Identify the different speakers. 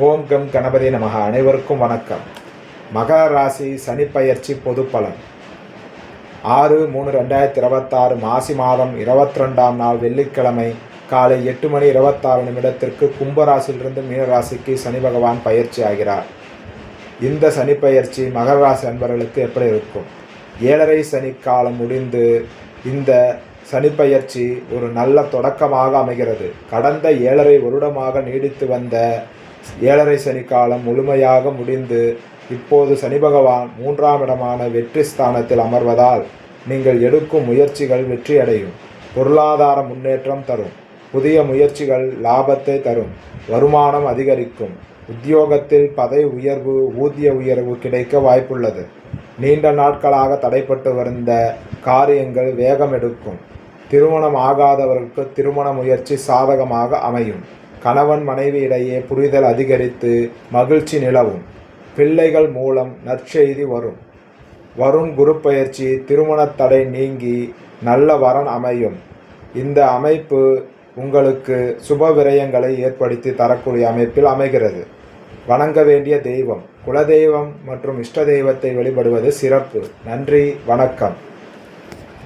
Speaker 1: ஓம் come Ganapathi நமக. அனைவருக்கும் வணக்கம். மகர ராசி சனிப்பெயர்ச்சி பொது பலன் 6/3/2026 மாசி மாதம் 22ஆம் நாள் வெள்ளிக்கிழமை காலை 8:26 கும்பராசியிலிருந்து மீனராசிக்கு சனி பகவான் பயிற்சி ஆகிறார். இந்த சனிப்பெயர்ச்சி மகர ராசி அன்பர்களுக்கு எப்படி இருக்கும்? 7.5 சனி காலம் முடிந்து இந்த சனிப்பெயர்ச்சி ஒரு நல்ல தொடக்கமாக அமைகிறது. கடந்த 7.5 வருடமாக நீடித்து வந்த 7.5 சனி காலம் முழுமையாக முடிந்து இப்போது சனி பகவான் 3ஆம் இடமான வெற்றி ஸ்தானத்தில் அமர்வதால் நீங்கள் எடுக்கும் முயற்சிகள் வெற்றியடையும். பொருளாதார முன்னேற்றம் தரும். புதிய முயற்சிகள் லாபத்தை தரும். வருமானம் அதிகரிக்கும். உத்தியோகத்தில் பதவி உயர்வு, ஊதிய உயர்வு கிடைக்க வாய்ப்புள்ளது. நீண்ட நாட்களாக தடைப்பட்டு வந்த காரியங்கள் வேகம் எடுக்கும். திருமணம் ஆகாதவர்களுக்கு திருமண முயற்சி சாதகமாக அமையும். கணவன் மனைவி இடையே புரிதல் அதிகரித்து மகிழ்ச்சி நிலவும். பிள்ளைகள் மூலம் நற்செய்தி வரும் குரு பயிற்சி திருமண தடை நீங்கி நல்ல வரன் அமையும். இந்த அமைப்பு உங்களுக்கு சுப விரயங்களை ஏற்படுத்தி தரக்கூடிய அமைப்பில் அமைகிறது. வணங்க வேண்டிய தெய்வம் குலதெய்வம் மற்றும் இஷ்ட தெய்வத்தை வழிபடுவது சிறப்பு. நன்றி, வணக்கம்.